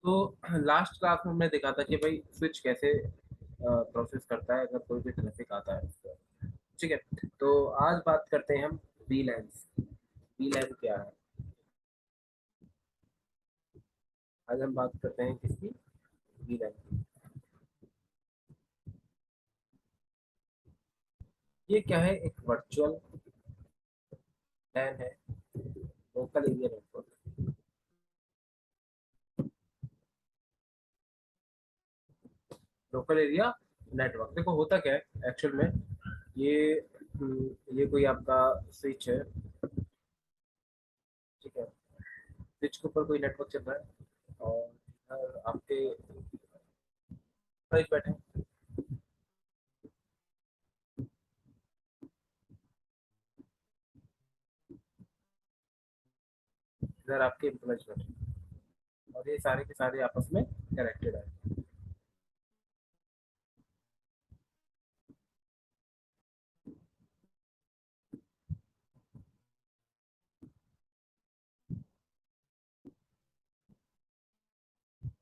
तो last class में हमने देखा था कि भाई स्विच कैसे प्रोसेस करता है अगर कोई भी ट्रैफिक आता है उसका। ठीक है, तो आज बात करते हैं हम वीलैंस। वीलैन क्या है? आज हम बात करते हैं किसकी? वीलैन की। ये क्या है? एक वर्चुअल लैन है, local area network. Local area network देखो होता क्या है एक्चुअल में। ये ये कोई आपका स्विच है। ठीक है, स्विच के ऊपर कोई नेटवर्क चल रहा है और इधर आपके एम्प्लॉइज बैठे हैं। इधर आपके एम्प्लॉइज बैठे हैं और ये सारे के सारे आपस में कनेक्टेड है।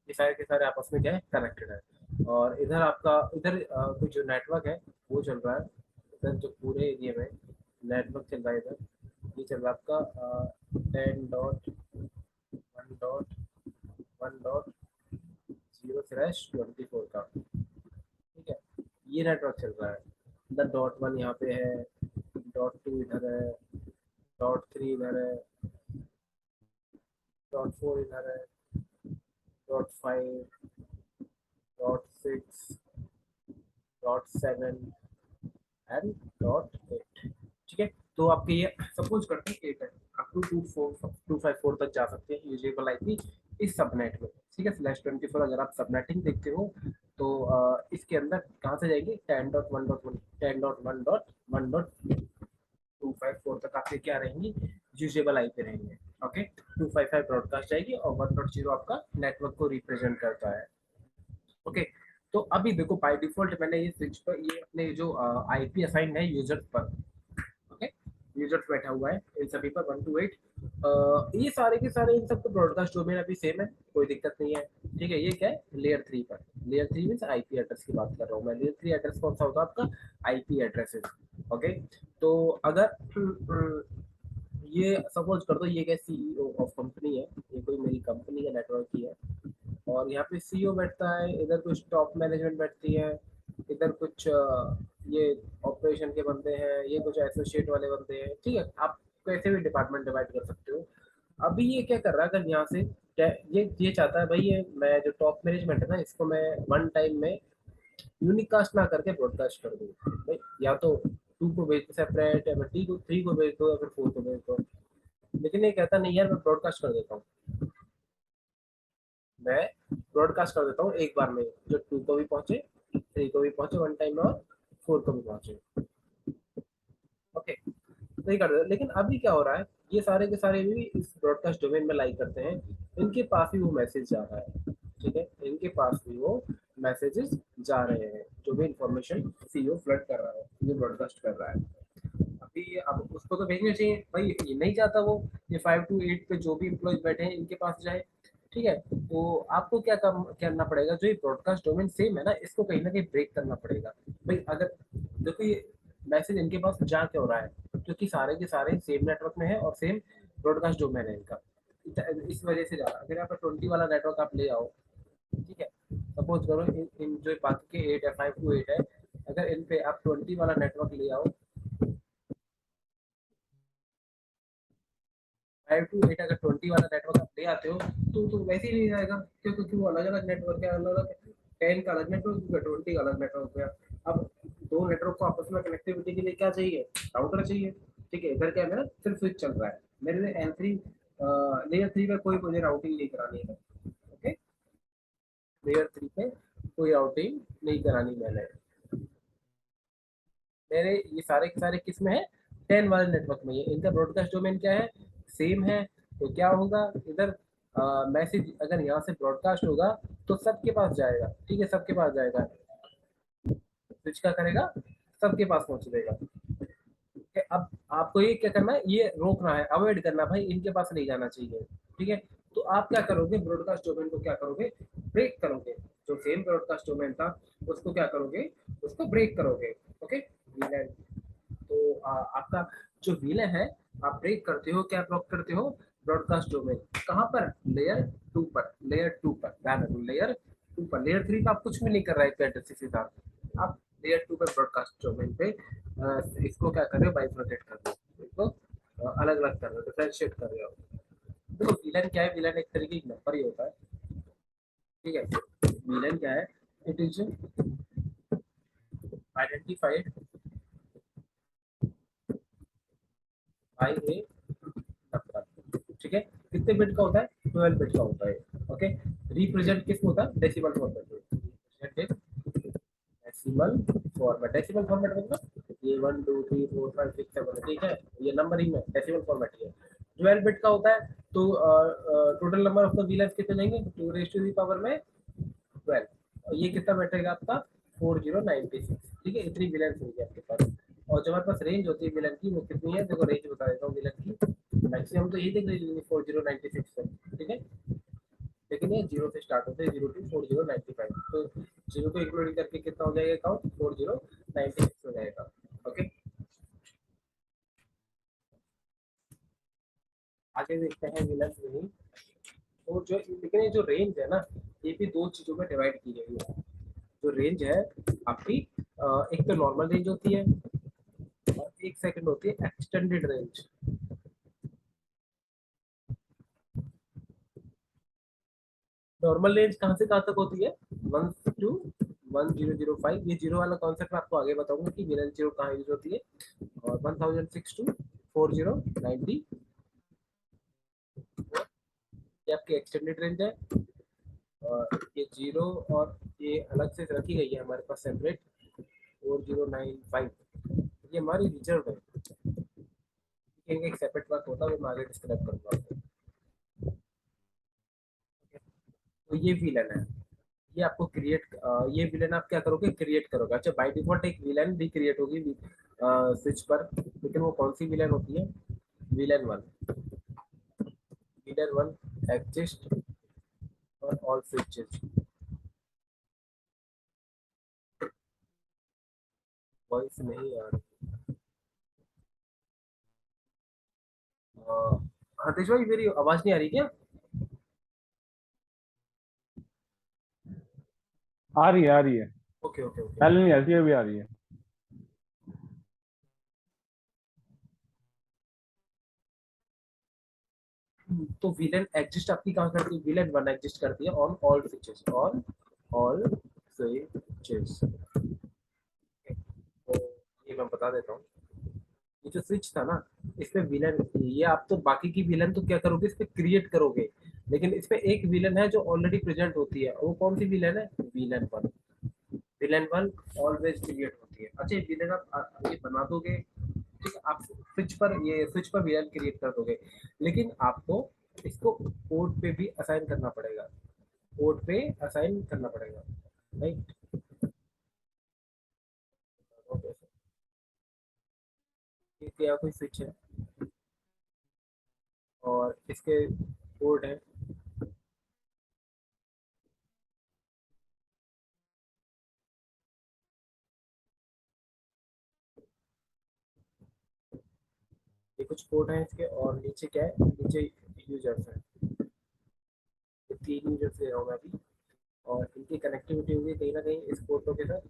ये सारे के सारे आपस में क्या है? कनेक्टेड है। और इधर आपका इधर कुछ जो नेटवर्क है वो चल रहा है। इधर जो पूरे एरिया में नेटवर्क चल रहा है, इधर ये चल रहा है आपका 10.1.1.0/24 का। ठीक है, ये नेटवर्क चल रहा है। इधर .1 यहाँ पे है, .2 इधर है, .3 इधर है, .4 इधर है, .5, .6, .7 एंड .8। ठीक है, तो आपके ये सपोज करते हैं 8 है, आप 254 तक जा सकते हैं यूजेबल आईपी इस सबनेट में। ठीक है, /24 अगर आप सबनेटिंग देखते हो तो इसके अंदर कहाँ से जाएगी? 10.1.1, 10.1.1.254 तक आपके क्या रहेंगी? यूजेबल आईपी रहेंगे। ओके, 255 ब्रॉडकास्ट जाएगी और 1.0 आपका नेटवर्क को रिप्रेजेंट करता है। ओके, तो अभी देखो बाय डिफॉल्ट मैंने ये स्विच पर ये अपने जो आईपी असाइन है यूजर्स पर। ओके, यूजर्स बैठा हुआ है इन सभी पर 128। ये सारे के सारे इन सबको ब्रॉडकास्ट डोमेन अभी सेम है, कोई दिक्कत नहीं है। ठीक है, ये क्या है? लेयर 3 पर। लेयर 3 मीन आईपी एड्रेस की बात कर रहा हूँ मैं। लेयर 3 एड्रेस कौन सा होता है आपका? IP address. ओके, तो अगर ये सपोज कर दो ये क्या सीईओ ऑफ कंपनी है, ये कोई मेरी कंपनी का नेटवर्क ही है और यहाँ पे सीईओ बैठता है, इधर कुछ टॉप मैनेजमेंट बैठती है, इधर कुछ ये ऑपरेशन के बंदे हैं, ये कुछ एसोसिएट वाले बंदे हैं। ठीक है, आप कैसे भी डिपार्टमेंट डिवाइड कर सकते हो। अभी ये क्या कर रहा है? अगर यहाँ से ये चाहता है भाई, ये मैं जो टॉप मैनेजमेंट है ना, इसको मैं वन टाइम में यूनिकास्ट ना करके ब्रॉडकास्ट कर दूँ भाई। या तो 2 को भेज दो सेपरेट, या फिर 3 को भेज दो, या फिर 4 को भेज दो। लेकिन ये कहता नहीं यार, मैं ब्रॉडकास्ट कर देता हूँ। मैं ब्रॉडकास्ट कर देता हूँ एक बार में, जो 2 को भी पहुंचे, 3 को भी पहुंचे वन टाइम में, और 4 को भी पहुंचे। ओके, तो ये कर देता, लेकिन अभी क्या हो रहा है? ये सारे के सारे भी इस ब्रॉडकास्ट डोमेन में लाइक करते हैं, इनके पास भी वो मैसेज जा रहा है। ठीक है, इनके पास भी वो मैसेजेस जा रहे हैं, जो भी इंफॉर्मेशन सीईओ फ्लड कर रहा है, ये ब्रॉडकास्ट कर रहा है। अभी अब उसको तो भेजना चाहिए भाई, ये नहीं चाहता वो ये 5 to 8 पे जो भी इम्प्लॉयज बैठे हैं इनके पास जाए। ठीक है, तो आपको क्या काम करना पड़ेगा? जो ये ब्रॉडकास्ट डोमेन सेम है ना, इसको कहीं ना कहीं ब्रेक करना पड़ेगा भाई। अगर देखो ये मैसेज इनके पास जा क्या हो रहा है, क्योंकि सारे के सारे सेम नेटवर्क में है और सेम ब्रॉडकास्ट डोमेन है इनका, इस वजह से जा रहा है। अगर यहाँ पर 20 वाला नेटवर्क आप ले आओ, ठीक है, सपोज करो इन जो बाकी के 8 है, 5 to 8 है, अगर इन पे आप 20 वाला नेटवर्क ले आओ, 5 to 8 अगर 20 वाला नेटवर्क आप ले आते हो तो वैसे ही नहीं जाएगा, क्योंकि वो अलग अलग नेटवर्क है, अलग अलग 10 का अलग नेटवर्क है, 20 का अलग नेटवर्क है। अब दो नेटवर्क को आपस में कनेक्टिविटी के लिए क्या चाहिए? राउटर चाहिए। ठीक है, इधर क्या है, मेरा सिर्फ स्विच चल रहा है, मेरे लिए L3 लेयर 3 पे कोई मुझे राउटिंग नहीं करानी है। ओके, लेयर 3 पे कोई राउटिंग नहीं करानी मैंने। मेरे ये सारे के सारे किस में है? 10 वाले नेटवर्क में। ये इनका ब्रॉडकास्ट डोमेन क्या है? सेम है। तो क्या होगा इधर? मैसेज अगर यहाँ से ब्रॉडकास्ट होगा तो सबके पास जाएगा। ठीक है, सबके पास जाएगा। स्विच क्या करेगा? सबके पास पहुंच देगा। अब आपको ये क्या करना है? ये रोकना है, अवॉइड करना है भाई, इनके पास नहीं जाना चाहिए। ठीक है, तो आप क्या करोगे, ब्रॉडकास्ट डोमेन को क्या करोगे, ब्रेक करोगे। जो सेम ब्रॉडकास्ट डोमेन था उसको क्या करोगे, उसको ब्रेक करोगे। Okay, VLAN. तो आपका जो वीलन है आप ब्रेक करते हो, क्या ब्लॉक करते हो, ब्रॉडकास्ट डोमेन। कहाँ पर, लेयर 2 पर, लेयर 2 पर, ध्यान रखो लेयर 2 पर। लेयर 3 पर आप कुछ भी नहीं कर रहा है एड्रेस के साथ, आप लेयर 2 पर ब्रॉडकास्ट डोमेन पे इसको क्या कर रहे हो, बाइफरकेट कर रहे हो, इसको अलग अलग कर रहे हो, डिफरेंशिएट कर रहे हो। देखो विलन क्या है, विलन एक तरीके की नंबर ही होता है, ठीक है। विलन क्या है, it is identified by A number, ठीक है। कितने बिट का होता है, 12 बिट का होता है। ओके, रिप्रेजेंट किस होता है, डेसिमल फॉर्मेट में, represent decimal format. Decimal format मतलब ये 1 2 3 4 5 6 7, ठीक है, ये नंबरिंग में डेसिमल फॉर्मेट है। 12 बिट का होता है, तो total number of the villains कितने लेंगे, 2 रेज़ टू द पावर में 12। और ये कितना बैठेगा आपका, 4096, ठीक है। इतनी विलन्स होगी आपके पास। और जो हमारे पास रेंज होती है विलन की वो कितनी है, देखो रेंज बता देता हूँ विलन की। मैक्सिमम तो यही देख लीजिए 4096 तक, ठीक है। लेकिन ये जीरो से स्टार्ट होते हैं, 0 to 4095, तो जीरो को इंक्लूडिंग करके कितना हो जाएगा काउंट, 4096 हो जाएगा। ओके, आगे देखते हैं विलन नहीं। तो जो लेकिन ये जो रेंज है ना, ये भी दो चीजों में डिवाइड की गई है। जो रेंज है आपकी, एक तो नॉर्मल रेंज होती है और एक सेकंड होती है एक्सटेंडेड रेंज। नॉर्मल रेंज कहाँ से कहाँ तक होती है, 1 to 1005। ये जीरो वाला कॉन्सेप्ट मैं आपको आगे बताऊंगा कि विलन जीरो कहाँ यूज होती है। और 1006 to 4090 ये आपकी एक्सटेंडेड रेंज है। और ये जीरो और ये अलग से रखी गई है हमारे पास सेपरेट, 4095 ये हमारी रिजर्व है। ठीक है, एक सेपरेट बात होता है वो मैं आगे डिस्क्राइब करूंगा। तो ये विलन है, ये आपको क्रिएट, ये विलन आप क्या करोगे, क्रिएट करोगे। अच्छा, बाय डिफॉल्ट एक विलन भी क्रिएट होगी स्विच पर, लेकिन वो कौन सी विलन होती है, villain one. Villain one exist और ऑल स्विचेस। वॉइस नहीं आ रही। हतेश भाई मेरी आवाज नहीं आ रही क्या? आ रही है, आ रही है। Okay okay okay. पहले नहीं आती, अभी आ रही है। तो विलन एग्जिस्ट आपकी कहाँ करती है, विलन वन एग्जिस्ट करती है on all switches, on all switches. तो ये मैं बता देता हूँ, ये जो स्विच था ना, इसमें विलन, ये आप तो बाकी की विलन तो क्या करोगे, इस पे क्रिएट करोगे। लेकिन इसमें एक विलन है जो ऑलरेडी प्रेजेंट होती है, वो कौन सी विलन है, villain one. Villain one always create होती है। अच्छा, ये विलन आप ये बना दोगे, ठीक है, आप स्विच पर, ये स्विच पर विलन क्रिएट कर दोगे। लेकिन आपको इसको पोर्ट पे भी असाइन करना पड़ेगा, पोर्ट पे असाइन करना पड़ेगा, राइट। ये कोई स्विच है और इसके पोर्ट है, ये कुछ पोर्ट है इसके, और नीचे क्या है, नीचे यूजर्स है। ये तीन यूजर्स ले रहा हूँ मैं अभी, और इनकी कनेक्टिविटी होगी कहीं ना कहीं इस पोर्टों के साथ,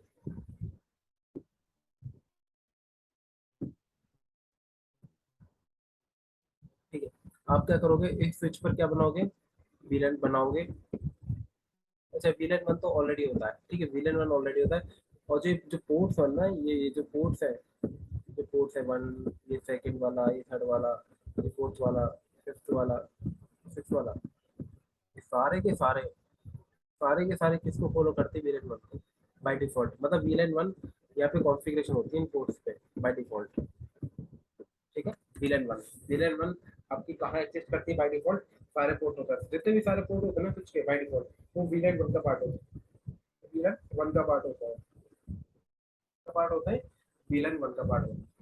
ठीक है। आप क्या करोगे, एक स्विच पर क्या बनाओगे, विलन बनाओगे। अच्छा, विलन वन तो ऑलरेडी होता है, ठीक है, विलन वन ऑलरेडी होता है। और जो जो पोर्ट्स वन ना, ये जो पोर्ट्स है, जो पोर्ट्स है वन, ये सेकंड वाला, ये थर्ड वाला, ये फोर्थ वाला, फिफ्थ वाला, सिक्स वाला, ये सारे के सारे, सारे के सारे किसको फॉलो करते हैं, विलन वन को बाय डिफॉल्ट। मतलब विलन वन यहाँ पे कॉन्फ़िगरेशन होती है इन पोर्ट्स पे बाय डिफॉल्ट, ठीक है। विलन वन, विलन वन आपकी कहाँ एग्जिस्ट करती है बाय डिफॉल्ट, सारे पोर्ट होता है, जितने भी सारे पोर्ट होते हैं ना कुछ के बाय डिफॉल्ट, वो विलन वन का पार्ट होता है, विलन वन का पार्ट होता है, का पार्ट होता है, विलन वन का पार्ट होता है।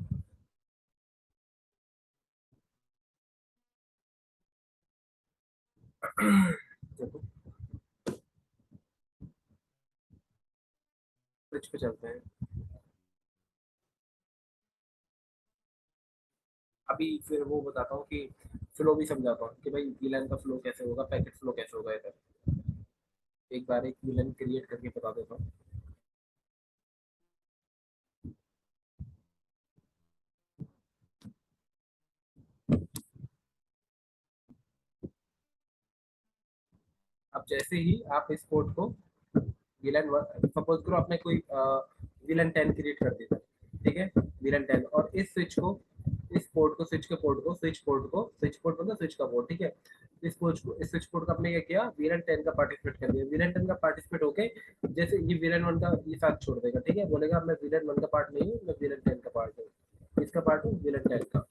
देखो स्विच पे चलते हैं। अभी फिर वो बताता हूँ कि फ्लो भी समझाता हूँ कि भाई वीलन का फ्लो कैसे होगा, पैकेट फ्लो कैसे होगा इधर। एक बार एक वीलन क्रिएट करके बता देता हूँ। अब जैसे ही आप इस कोड को विलन, सपोज करो आपने कोई विलन 10 क्रिएट कर दिया, ठीक है, विलन 10, और इस स्विच को, इस पोर्ट को, स्विच के पोर्ट को, स्विच पोर्ट मतलब स्विच का पोर्ट, ठीक है, इस पोर्ट को, इस स्विच पोर्ट का आपने क्या किया, विलन 10 का पार्टिसिपेट कर दिया। विलन 10 का पार्टिसिपेट होके जैसे ये विलन 1 का ये साथ छोड़ देगा, ठीक है, बोलेगा मैं विलन 1 का पार्ट नहीं हूँ, मैं विलन 10 का पार्ट हूँ, इसका पार्ट हूँ विलन 10 का,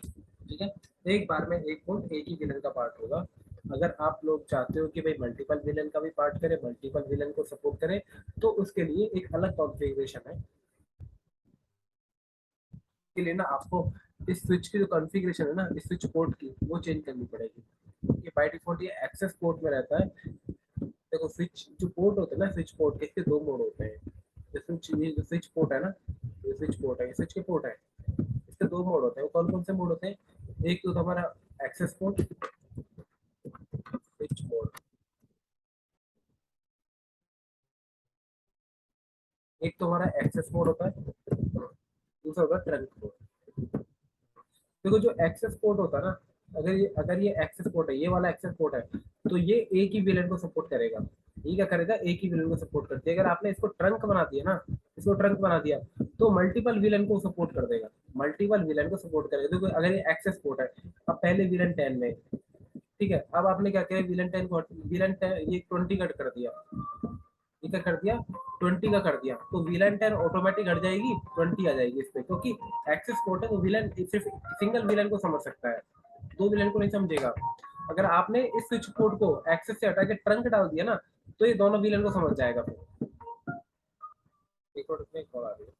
ठीक है। एक बार में एक पोर्ट एक ही विलन का पार्ट होगा। अगर आप लोग चाहते हो कि भाई मल्टीपल विलन का भी पार्ट करे, मल्टीपल विलन को सपोर्ट करे, तो उसके लिए एक अलग कॉन्फ़िगरेशन है। के लिए ना आपको इस स्विच की जो कॉन्फ़िगरेशन है ना, इस स्विच पोर्ट की, वो चेंज करनी पड़ेगी। ये बाय डिफॉल्ट ये एक्सेस पोर्ट में रहता है। देखो स्विच जो पोर्ट होते हैं ना, स्विच पोर्ट के इसके दो मोड होते हैं। जो स्विच, ये जो स्विच पोर्ट है ना, ये स्विच पोर्ट है, ये स्विच के पोर्ट है, इसके दो मोड होते हैं। वो कौन कौन से मोड होते हैं? एक तो हमारा एक्सेस पोर्ट, स्विच पोर्ट, एक तो हमारा एक्सेस मोड होता है, दूसरा होता है ट्रंक मोड। देखो जो एक्सेस पोर्ट होता है ना, अगर ये एक्सेस पोर्ट है, ये वाला एक्सेस पोर्ट है, तो ये एक ही विलेन को सपोर्ट करेगा। ये क्या करेगा, एक ही विलेन को सपोर्ट करती है। अगर आपने इसको ट्रंक बना दिया ना, इसको ट्रंक बना दिया, तो मल्टीपल विलेन को सपोर्ट कर देगा, मल्टीपल विलेन को सपोर्ट करेगा। देखो अगर ये एक्सेस पोर्ट है, अब पहले विलेन 10 में, ठीक है, अब आपने क्या किया, विलेन 10 को, विलेन 10 ये 20 कट कर दिया, ये क्या कर दिया, 20 का कर दिया, तो विलन 10 ऑटोमेटिक हट जाएगी, 20 आ जाएगी इस पे, क्योंकि एक्सेस कोड है, तो विलन सिर्फ सिंगल विलन को समझ सकता है, दो विलन को नहीं समझेगा। अगर आपने इस स्विच कोड को एक्सेस से हटा के ट्रंक डाल दिया ना, तो ये दोनों विलन को समझ जाएगा फिर। एक और इसमें कॉल आ रही है।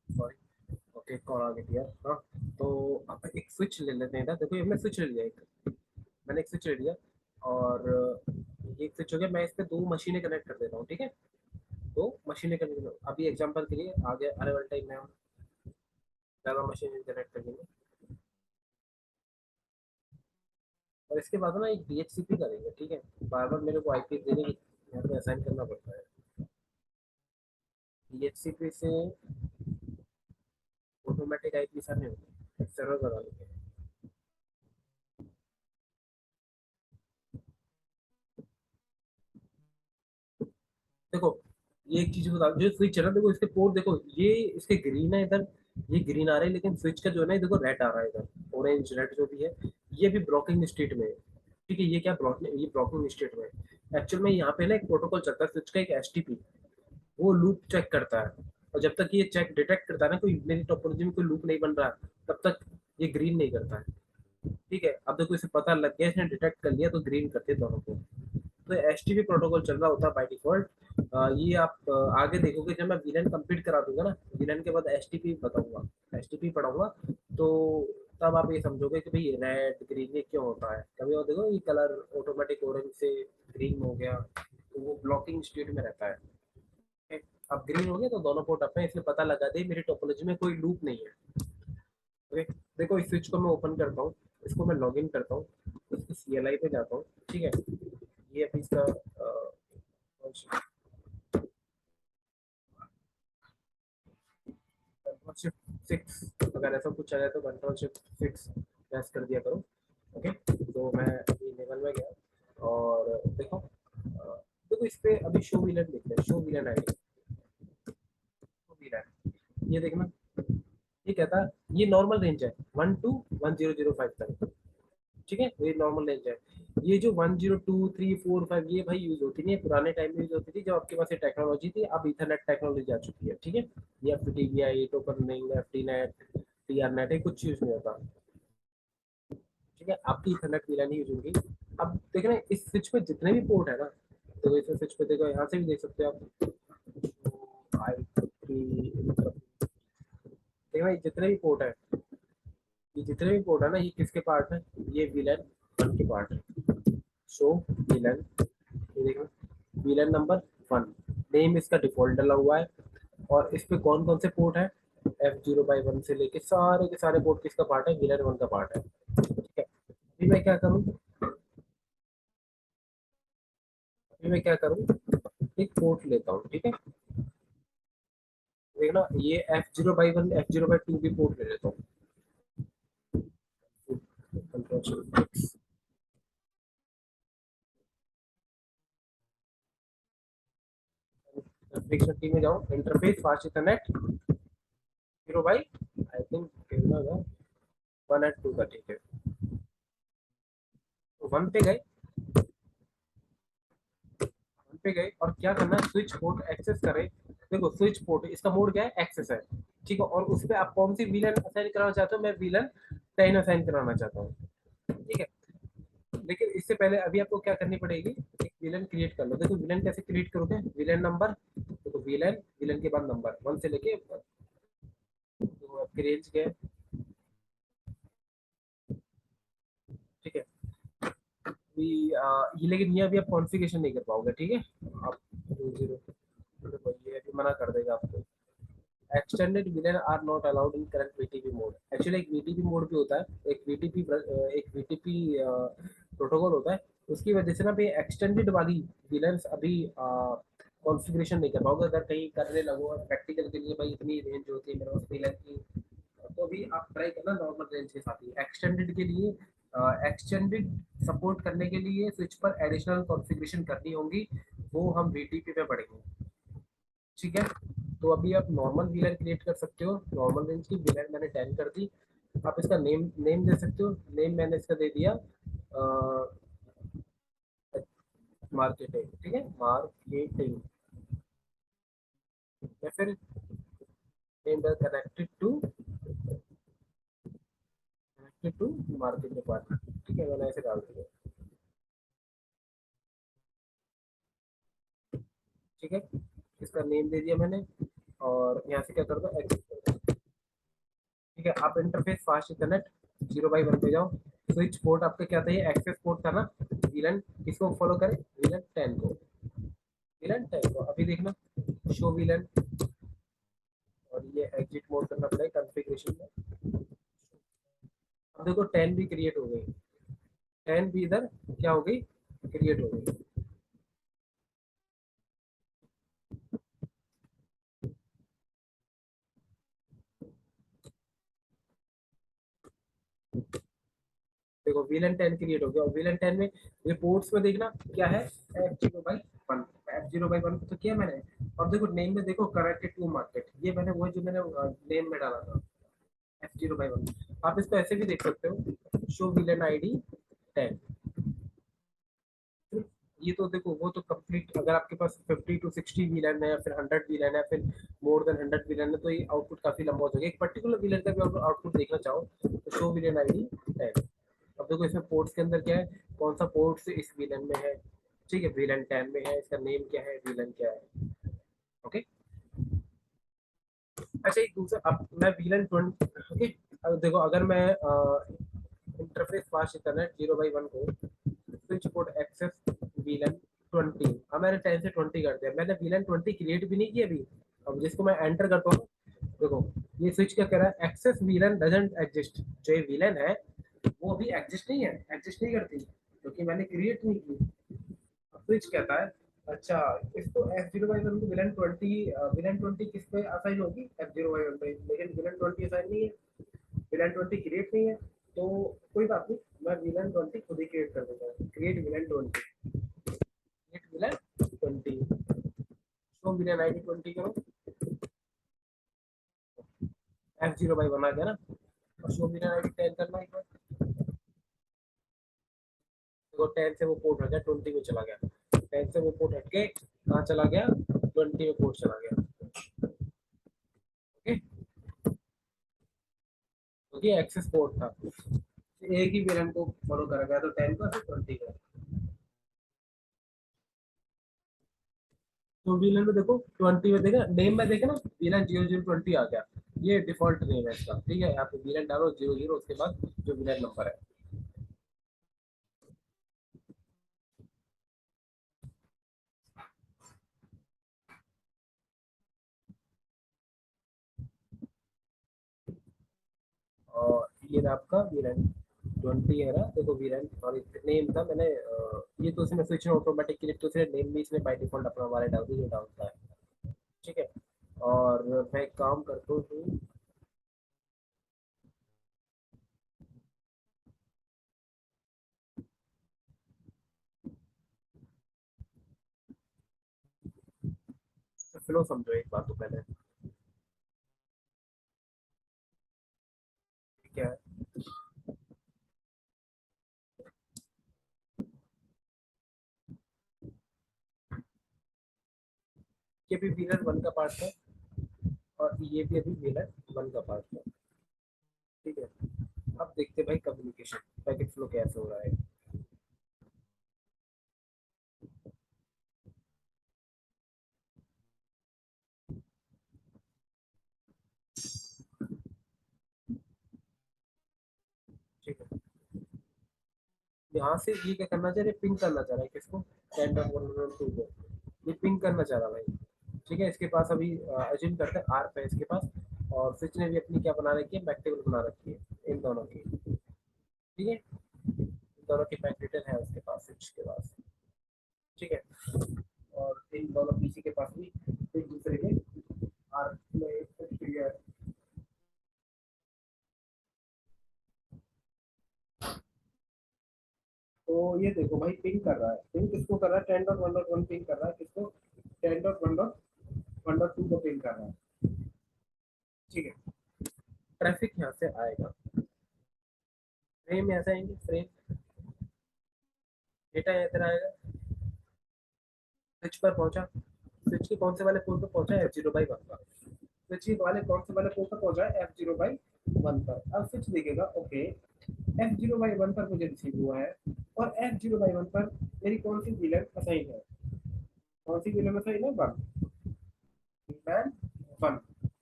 सॉरी, ओके कॉल आ गई यार। हाँ, तो अब एक स्विच ले लेते हैं ना। देखो ये हमने स्विच ले लिया, एक मैंने एक स्विच ले लिया, और ये एक स्विच हो गया। मैं इस पे दो मशीनें कनेक्ट कर देता हूँ, ठीक है, दो मशीनें कनेक्ट। अभी एग्जांपल के लिए आगे आने वाले टाइम में हम ज्यादा मशीन कनेक्ट करेंगे, और इसके बाद ना एक डीएचसीपी करेंगे, ठीक है। बार बार मेरे को आईपी देने की यहाँ पे असाइन करना पड़ता है। डीएचसीपी से ऑटोमेटिक आईपी सामने होगा, सर्वर बना लेंगे। देखो ये एक चीज बता, जो स्विच है ना, देखो इसके पोर्ट देखो, ये इसके ग्रीन है इधर, ये ग्रीन आ रहा है, लेकिन स्विच का जो है ना, देखो रेड आ रहा है इधर, ऑरेंज रेड जो भी है, ये भी ब्लॉकिंग स्टेट में है। ठीक है, ये क्या ब्लॉकिंग, ये ब्लॉकिंग स्टेट में है। एक्चुअल में यहाँ पे ना एक प्रोटोकॉल चलता है स्विच का, एक एसटीपी, वो लूप चेक करता है, और जब तक ये चेक डिटेक्ट करता है ना, कोई मेरी टोपोलॉजी में कोई लूप नहीं बन रहा है, तब तक ये ग्रीन नहीं करता है। ठीक है, अब देखो इसे पता लग गया, इसने डिटेक्ट कर लिया, तो ग्रीन करते हैं दोनों को। तो एचटीपी प्रोटोकॉल चल रहा होता है बाय डिफॉल्ट। ये आप आगे देखोगे, जब मैं वीलन कंप्लीट करा दूंगा ना, वीलन के बाद एचटीपी बताऊंगा, एचटीपी पढ़ाऊंगा, तो तब आप ये समझोगे कि भाई रेड ग्रीन ये क्यों होता है। कभी और देखो, ये कलर ऑटोमेटिक ऑरेंज से ग्रीन हो गया, तो वो ब्लॉकिंग स्टेट में रहता है। अब ग्रीन हो गया तो दोनों पोर्ट अपने, इसलिए पता लगा दे मेरी टोपोलॉजी में कोई लूप नहीं है। ओके, देखो इस स्विच को मैं ओपन करता हूँ, इसको मैं लॉगिन करता हूँ, इसकी सीएलआई पे जाता हूँ। ठीक है, ये अभी इसका कंट्रोल शिफ्ट सिक्स, अगर ऐसा कुछ आया तो कंट्रोल शिफ्ट सिक्स प्रेस कर दिया करो। ओके, तो मैं अभी लेवल में गया, और देखो देखो इस पे अभी शो विलन लिख रहे हैं, शो विलन आएगा, शो विलन, ये देखना, ये कहता है ये नॉर्मल रेंज है 1 to 1005 तक। ठीक है, ये नॉर्मल रेंज है। ये जो 1 0 2 3 4 5, ये भाई यूज होती नहीं है, पुराने टाइम में यूज होती थी जब आपके पास ये टेक्नोलॉजी थी, अब इथरनेट टेक्नोलॉजी आ चुकी है। ठीक है, ये F T V I token ring F T net T R net कुछ यूज नहीं होता। ठीक है, आपकी इथरनेट वीलन ही यूज होगी। अब देख रहे हैं इस स्विच पे जितने भी पोर्ट है ना, तो इस स्विच पे देखो, यहाँ से भी देख सकते हो आप, आई थ्री, देखो भाई जितने भी पोर्ट है, ये जितने भी पोर्ट है ना, ये किसके पार्ट है, ये विलन वन के पार्ट है। शो विलन, ये देखो विलन नंबर वन, नेम इसका डिफॉल्ट डला हुआ है, और इस पे कौन कौन से पोर्ट है, F0/1 से लेके सारे के सारे पोर्ट किसका पार्ट है, विलन वन का पार्ट है। ठीक है, अभी मैं क्या करूँ, अभी मैं क्या करूँ, एक पोर्ट लेता हूँ। ठीक है, देखना ये F0/1 F0/2 भी पोर्ट ले लेता हूँ। कंट्रोल में जाओ, interface fast Ethernet 0 by I think कितना है, 1 और 2 का। ठीक है, तो वन पे गए, वन पे गए, और क्या करना है, स्विच पोर्ट एक्सेस करें। देखो स्विच पोर्ट इसका मोड क्या है, एक्सेस है। ठीक है, और उस पर आप कौन सी विलन असाइन कराना चाहते हो, मैं विलन 10 असाइन कराना चाहता हूँ। ठीक है, लेकिन इससे पहले अभी आपको क्या करनी पड़ेगी, एक विलन क्रिएट कर लो। देखो विलन कैसे क्रिएट करोगे, विलन नंबर, देखो विलन, विलन के बाद नंबर 1 से लेके, तो आपके रेंज क्या है। ठीक है, अभी ये, लेकिन ये अभी आप कॉन्फ़िगरेशन नहीं कर पाओगे। ठीक है, आप 2 0, देखो ये अभी मना कर देगा आपको, extended VLAN are not allowed in current VTP mode. Actually एक वीटीपी मोड भी होता है, एक वीटीपी प्रोटोकॉल होता है, उसकी वजह से ना भाई एक्सटेंडेड वाली विलन्स अभी कॉन्फ़िगरेशन नहीं कर पाओगे। अगर कहीं करने लगो प्रैक्टिकल के लिए, भाई इतनी रेंज होती है मेरे पास विलन की, तो भी आप ट्राई करना नॉर्मल रेंज के साथ ही। एक्सटेंडेड के लिए, एक्सटेंडेड सपोर्ट करने के लिए स्विच पर एडिशनल कॉन्फ़िगरेशन करनी होगी, वो हम वीटीपी में पढ़ेंगे। ठीक है, तो अभी आप नॉर्मल वीलर क्रिएट कर सकते हो, नॉर्मल रेंज की वीलर मैंने 10 कर दी। आप इसका नेम नेम दे सकते हो, नेम मैंने इसका दे दिया मार्केटिंग। ठीक है, मार्केटिंग, या फिर name connected to market department. ठीक है, मैंने ऐसे डाल दिया। ठीक है, इसका नेम दे दिया मैंने, और यहाँ से क्या कर दो, एक्सेस कर दो। ठीक है, आप इंटरफेस फास्ट इंटरनेट 0/1 पे जाओ, स्विच पोर्ट आपका क्या था, ये एक्सेस पोर्ट था ना, विलन किसको फॉलो करें, विलन 10 को, विलन 10 को। अभी देखना शो विलन, और ये एग्जिट मोड करना पड़ेगा कॉन्फ़िगरेशन में। अब देखो 10 भी क्रिएट हो गई, 10 भी इधर क्या हो गई, क्रिएट हो गई। देखो विलन 10 क्रिएट हो गया, और विलन 10 में रिपोर्ट्स में देखना क्या है, F0/1 F0/1 तो किया मैंने। अब देखो नेम में देखो कनेक्टेड टू मार्केट, ये मैंने वो जो मैंने नेम में डाला था F0/1। आप इसको ऐसे भी देख सकते हो, शो विलन आईडी 10। ये तो देखो वो तो कंप्लीट, अगर आपके पास 50 to 60 विलन है या फिर 100 विलन है, फिर मोर देन 100 विलन है, तो ये आउटपुट काफी लंबा हो जाएगा। एक पर्टिकुलर विलन का भी आउटपुट देखना चाहो तो शो विलन आईडी 10। अब देखो इसमें पोर्ट्स के अंदर क्या है, कौन सा पोर्ट इस विलन में है, ठीक है, विलन 10 में है, इसका नेम क्या है, विलन क्या है। ओके, अच्छा एक दूसरा, अब मैं विलन 20, ओके। अब देखो अगर मैं इंटरफेस फास्ट इंटरनेट 0/1 को स्विच पोर्ट एक्सेस विलन 20, अब मैंने 10 से 20 कर दिया, मैंने विलन 20 क्रिएट भी नहीं किया अभी। अब जिसको मैं एंटर करता हूँ, देखो ये स्विच क्या कह रहा है, एक्सेस विलन डजंट एग्जिस्ट, जो ये विलन है वो अभी एग्जिस्ट नहीं है, एग्जिस्ट नहीं करती क्योंकि मैंने क्रिएट नहीं की। स्विच कहता है अच्छा, इसको F0/1 को विलन 20 किस पे असाइन होगी, F0/1 पे, लेकिन विलन 20 असाइन नहीं है, विलन 20 क्रिएट नहीं है, तो कोई बात नहीं, मैं विलन 20 खुद ही क्रिएट कर देता हूँ। Create villain 20, create villain 20, show villain ID 20 करो, F0/1 आ गया ना। और शो विलन आईडी 10 करना एक बार, देखो 10 से वो पोर्ट हट गया, 20 में चला गया, 10 से वो पोर्ट हट के कहाँ चला गया, 20 में पोर्ट चला गया। ओके, क्योंकि एक्सेस पोर्ट था, एक ही विलन को फॉलो करा गया, तो 10 का फिर 20 का। तो विलन में देखो 20 में देखा, नेम में देखा ना, विलन 0020 आ गया, ये डिफॉल्ट नेम है इसका, ठीक है। यहाँ पे विलन डालो 00, उसके बाद जो विलन नंबर है। और ये ना आपका विलन 20 है ना, देखो विलन, और नेम था मैंने ये तो इसमें स्विच ऑटोमेटिक क्लिक, तो इसलिए नेम भी इसने बाय डिफॉल्ट अपना हमारे डाल दी, जो डालता है, ठीक है। और मैं एक काम करता हूँ, फ्लो समझो एक बात तो पहले, क्या है ये भी विलन 1 का पार्ट है, और ये भी अभी विलन 1 का पार्ट है, ठीक है। अब देखते हैं भाई कम्युनिकेशन पैकेट फ्लो कैसे हो रहा है। ठीक है, यहाँ से ये क्या करना चाह रहे, पिंग करना चाह रहा है किसको, 10.1.2 को, ये पिंग करना चाह रहा है भाई, ठीक है। इसके पास अभी अज्यूम करते हैं आर पे इसके पास, और स्विच ने भी अपनी क्या बना रखी है, बैक टेबल बना रखी है इन दोनों की, ठीक है। इन दोनों की बैक डिटेल है उसके पास, स्विच के पास, ठीक है। और इन दोनों पीसी के पास भी एक दूसरे के आर में, तो ये देखो भाई पिंग कर रहा है, पिंग किसको कर रहा है, 10.1.1 पिंग कर रहा है किसको, 10.1.1.2 को पिंग कर रहा है, ठीक है। ट्रैफिक यहाँ से आएगा, फ्रेम यहाँ से आएंगे, फ्रेम डेटा यहाँ इधर आएगा, स्विच पर पहुंचा, स्विच के कौन से वाले पोर्ट पर पहुंचा है, F0/1 पर, स्विच के वाले कौन से वाले पोर्ट पर पहुंचा है, F0/1 पर। अब स्विच देखेगा ओके, F0/1 पर मुझे रिसीव हुआ है, और F0/1 पर मेरी कौन सी विलन असाइन है, कौन सी विलन असाइन है, 1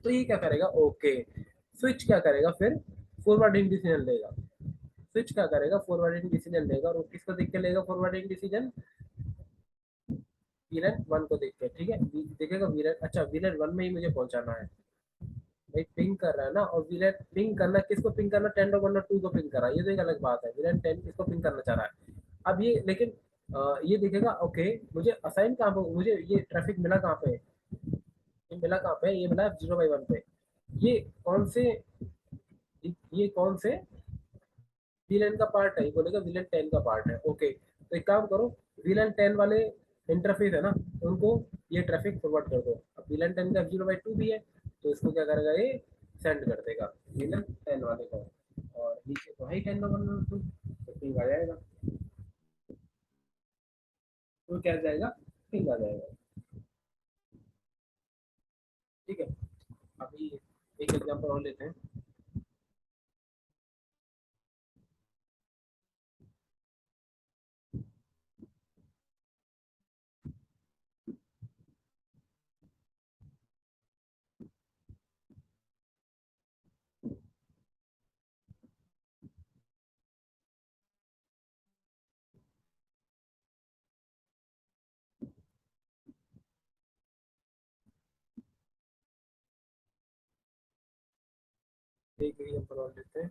तो ये क्या करेगा, ओके, स्विच क्या करेगा फिर, फॉरवर्डिंग डिसीजन लेगा, स्विच क्या करेगा, फॉरवर्डिंग डिसीजन लेगा, और किसको देख के लेगा फॉरवर्डिंग डिसीजन, विलन 1 को देख के, ठीक है। देखेगा विलन, अच्छा विलन 1 में ही मुझे पहुंचाना है भाई, पिंग कर रहा है ना, और विलन पिंग करना किसको, पिंग करना 10.1.2 को पिंग कर रहा है, ये तो एक अलग बात है, विलन 10 किसको पिंग करना चाह रहा है। अब ये लेकिन ये देखेगा ओके, मुझे असाइन कहाँ पे, मुझे ये ट्रैफिक मिला कहाँ पे, ये मिला कहाँ पे, ये मिला 0/1 पे, ये कौन से, ये कौन से विलन का पार्ट है, ये बोलेगा विलन 10 का पार्ट है, ओके। तो एक काम करो, विलन 10 वाले इंटरफेस है ना, उनको ये ट्रैफिक फॉरवर्ड कर दो। अब VLAN 10 का F0/2 भी है, तो इसको क्या करेगा, ये सेंड कर देगा VLAN 10 वाले को, और नीचे तो है ही 10/1 तो पिंग आ जाएगा, तो क्या जाएगा, पिंग आ जाएगा। ठीक है, अभी एक एग्जांपल और लेते हैं। एक एग्जांपल और लेते हैं।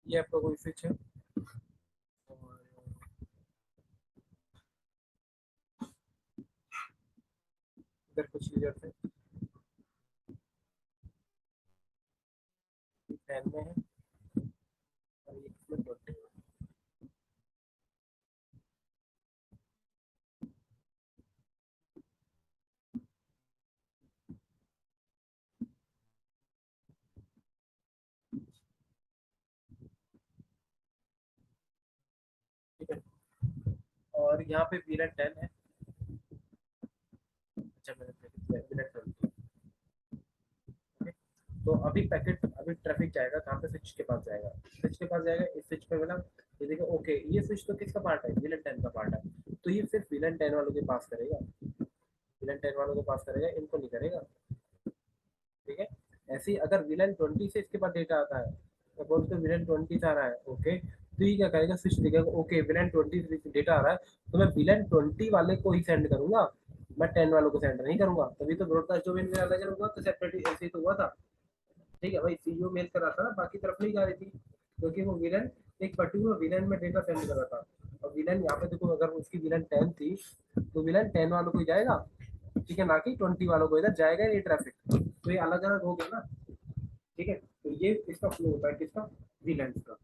ये आपका कोई स्विच है, और इधर कुछ यूजर्स है, 10 में है और ये इसमें 20 में। ठीक है, और यहाँ पे VLAN 10 है। अच्छा, मैंने VLAN 20। तो अभी पैकेट, अभी ट्रैफिक जाएगा कहाँ पे, स्विच के पास जाएगा, स्विच के पास जाएगा, इस स्विच पे मतलब ये देखो, ओके ये स्विच तो किसका पार्ट है, VLAN 10 का पार्ट है, तो ये सिर्फ VLAN 10 वालों के पास करेगा, VLAN 10 वालों के पास करेगा, इनको नहीं करेगा। ठीक है, ऐसे ही अगर VLAN 20 से इसके पास डेटा आता है, सपोज तो VLAN 20 से आ रहा है, ओके, तो ये क्या करेगा, स्विच देखेगा, ओके VLAN 20 से डेटा आ रहा है, तो मैं VLAN 20 वाले को ही सेंड करूंगा, मैं 10 वालों को सेंड नहीं करूंगा, तभी तो ब्रॉडकास्ट डोमेन में अलग अलग हुआ, तो सेपरेट ऐसे ही तो हुआ था। ठीक है भाई, सीईओ मेल कर रहा था ना, बाकी तरफ नहीं जा रही थी, क्योंकि वो विलन एक पर्टिकुलर विलन में डेटा सेंड कर रहा था, और विलन यहाँ पे देखो, अगर उसकी विलन 10 थी, तो विलन 10 वालों को ही जाएगा, ठीक है, ना कि 20 वालों को, इधर जाएगा ये ट्रैफिक, तो ये अलग अलग हो गया ना। ठीक है, तो ये इसका फ्लो होता है, किसका, विलन का।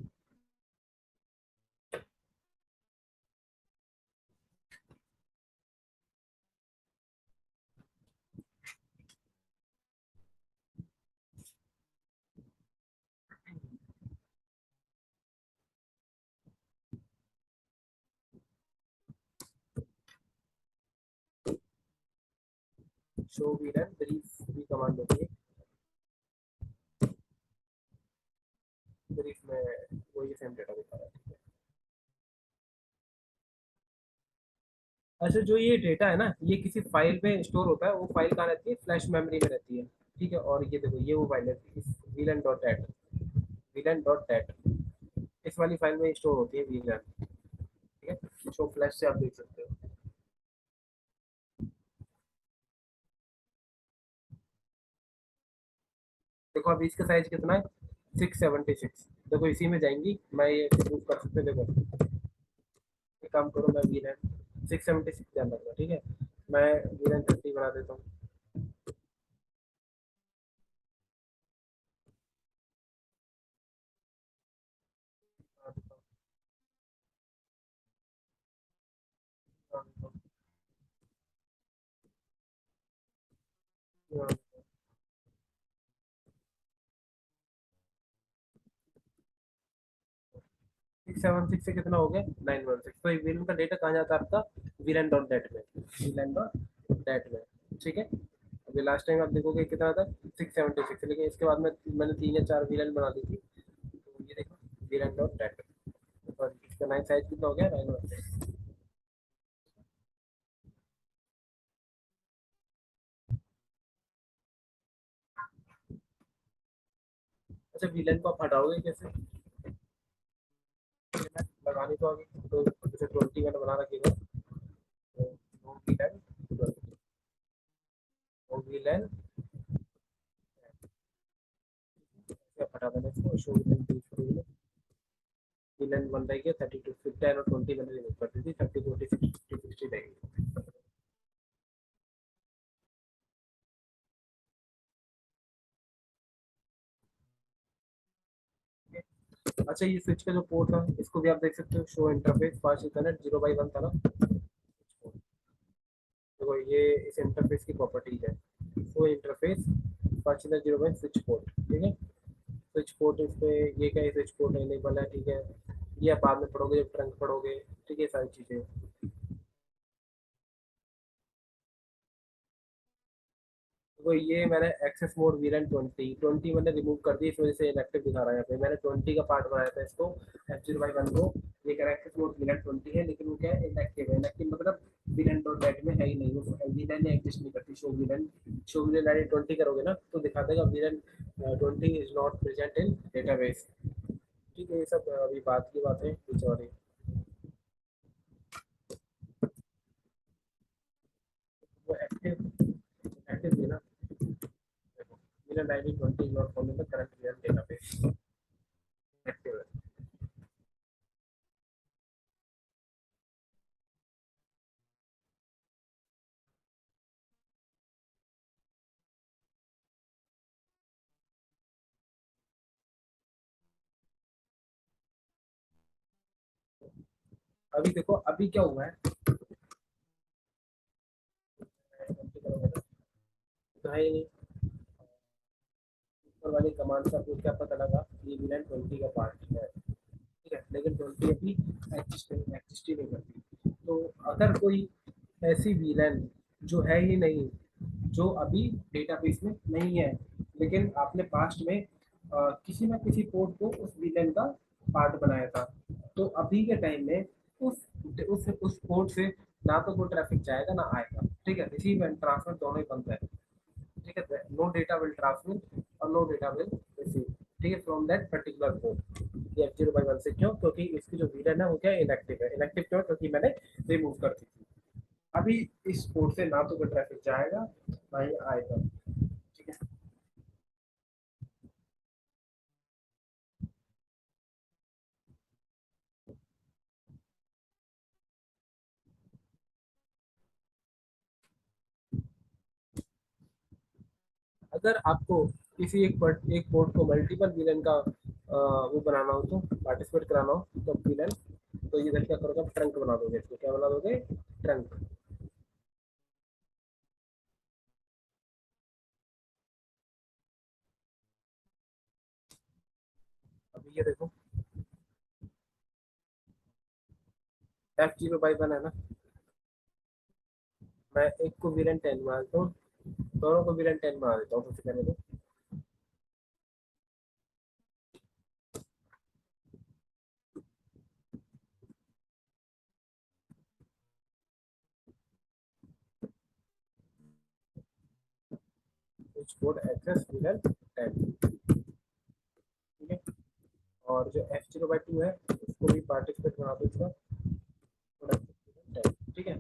शो विलन ब्रीफ भी कमांड होती है, ब्रीफ में वो ये सेम डेटा दिखा रहा है। अच्छा, जो ये डेटा है ना, ये किसी फाइल में स्टोर होता है, वो फाइल कहाँ रहती है, फ्लैश मेमोरी में रहती है। ठीक है, और ये देखो, ये वो फाइल है, VLAN dot dat, VLAN dot dat, इस वाली फाइल में स्टोर होती है विलन। ठीक है, शो फ्लैश से आप देख सकते हो। देखो अभी इसका साइज कितना है, 676। देखो इसी में जाएंगी, मैं ये प्रूव कर सकते हो, देखो एक काम करो, मैं विलन 676 ध्यान रखना, ठीक है, मैं विलन 30 बना देता हूँ। हाँ, 676 से कितना हो गया, 916, तो विलन का डेटा कहाँ जाता है आपका, विलन डॉट डेट में, विलन डॉट डेट में। ठीक है, अभी लास्ट टाइम आप देखोगे कितना था, 676, लेकिन इसके बाद में मैंने 3 या 4 विलन बना दी थी, तो ये देखो विलन डॉट डेट, और इसका नाइन साइज कितना हो गया, 916। अच्छा, विलन को आप हटाओगे कैसे, लगाने को आगे, तो जैसे 20 मैंने बना रखिएगा, तो वो विलन, वो विलन हटा देना इसको, शो विलन, विलन बन रही है 32, फिर 10 और 20 मैंने रिमूव कर दी थी, 30 40 60 60 रहेगी। अच्छा ये स्विच का जो पोर्ट था इसको भी आप देख सकते हो, शो इंटरफेस फास्ट इथरनेट 0/1 था ना। देखो ये इस इंटरफेस की प्रॉपर्टीज है, show interface fast Ethernet 0/1 switch port, ठीक है। स्विच पोर्ट इस पे ये क्या है, स्विच पोर्ट इनेबल है, ठीक है। ये आप बाद में पढ़ोगे जब ट्रंक पढ़ोगे, ठीक है, सारी चीजें। तो ये मैंने एक्सेस मोड वीलन 20 मैंने रिमूव कर दी, इस वजह से इनएक्टिव दिखा रहा है यहाँ पे। मैंने 20 का पार्ट बनाया था इसको F0/1 को। ये कह रहा है एक्सेस मोड वीलन 20 है, लेकिन वो क्या है, इनएक्टिव है। इनएक्टिव मतलब वीलन डॉट नेट में है ही नहीं, वो वीलन एग्जिस्ट नहीं करती। शो वीलन एडिट 20 करोगे ना तो दिखा देगा VLAN 20 is not present in database. ठीक है, ये सब अभी बात की बात है कुछ और ही। वो एक्टिव एक्टिव थी ना, देखो VLAN ID 20 is not found in the current VLAN database, active है। अभी देखो अभी क्या हुआ है, तो है ही नहीं। ऊपर वाली कमांड से आपको क्या पता लगा, ये विलन 20 का पार्ट है, ठीक है, लेकिन 20 अभी एग्जिस्ट ही नहीं करती। तो अगर कोई ऐसी विलन जो है ही नहीं, जो अभी डेटाबेस में नहीं है, लेकिन आपने पास्ट में किसी ना किसी पोर्ट को उस विलन का पार्ट बनाया था, तो अभी के टाइम में उस पोर्ट से ना तो कोई ट्रैफिक जाएगा ना आएगा, ठीक है। रिसीव एंड ट्रांसफर दोनों ही बंद है, ठीक है। नो डेटा विल ट्रांसमिट और नो डेटा विल रिसीव, ठीक है, फ्रॉम दैट पर्टिकुलर पोर्ट। ये F0/1 से क्यों, क्योंकि इसकी जो वीलन है वो क्या इनएक्टिव है। इनएक्टिव क्यों, क्योंकि मैंने रिमूव कर दी थी। अभी इस पोर्ट से ना तो कोई ट्रैफिक जाएगा ना ही आएगा, ठीक है। अगर आपको किसी एक पोर्ट को मल्टीपल विलन का वो बनाना हो, तो पार्टिसिपेट कराना हो तो विलन, तो इधर क्या करोगे, ट्रंक बना दोगे। इसको क्या बना दोगे, ट्रंक। अभी ये देखो F0/1 है ना, मैं एक को विलन 10 बना देता हूँ, दोनों को विलन 10 बना देता हूँ सबसे पहले तो। स्विच कोड एक्सेस विलन 10, ठीक है। और जो F0/2 है उसको भी पार्टिसिपेट बना दो इसका, ठीक है।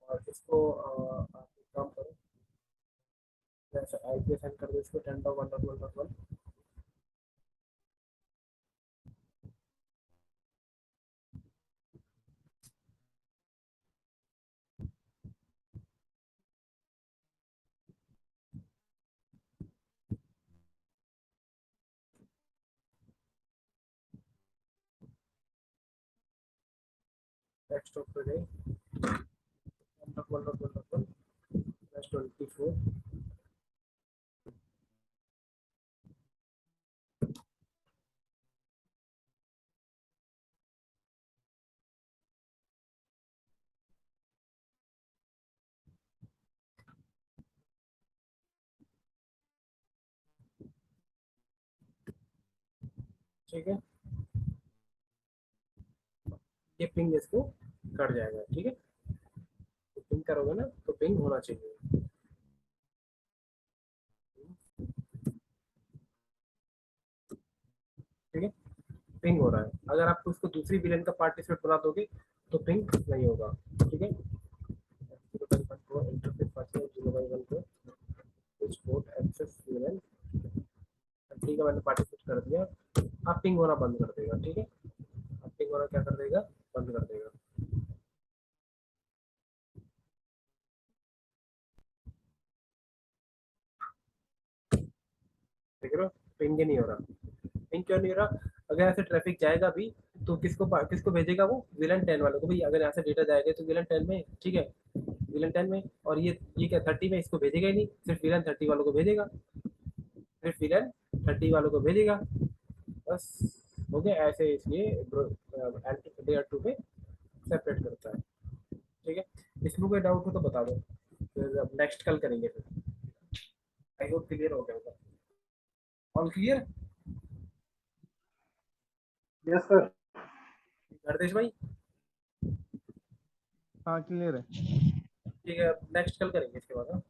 और इसको आप एक काम करो, जैसे आईपी सेंड कर दो इसको 10.1.1.1। डेस्कटॉप पे गए 1.1.1.1/24, ठीक है। ये पिंग इसको कर जाएगा, ठीक है। तो पिंग करोगे ना तो पिंग होना चाहिए, ठीक है। पिंग हो रहा है, अगर आप उसको दूसरी विलेन का पार्टिसिपेट बना दोगे तो पिंग नहीं होगा, ठीक है। 0/1 को इंटरफेस पार्टिसिपेट 0/1 को कुछ पोर्ट एक्सेस विलेन, ठीक है, मैंने पार्टिसिपेट कर दिया। आप पिंग होना बंद कर देगा, ठीक है। आप पिंग होना क्या कर देगा, बंद कर देगा, देख रहे हो। पिंग नहीं हो रहा। पिंग क्यों नहीं हो रहा? अगर यहाँ से ट्रैफिक जाएगा भी तो किसको भेजेगा वो? विलन 10 वालों को। भाई अगर यहाँ से डेटा जाएगा तो विलन 10 में, ठीक है, विलन 10 में, और ये क्या 30 में इसको भेजेगा ही नहीं, सिर्फ विलन 30 वालों को भेजेगा, सिर्फ विलन 30 वालों को भेजेगा। बस हो गया ऐसे, इसलिए एंटी लेयर 2 पे सेपरेट करता है। ठीक है, इसमें कोई डाउट हो तो बता दो, फिर अब नेक्स्ट कल करेंगे फिर। आई होप क्लियर हो गया होगा। All clear? Yes sir. Hardesh भाई? हाँ क्लियर है। ठीक है, नेक्स्ट कल करेंगे इसके बाद, हाँ?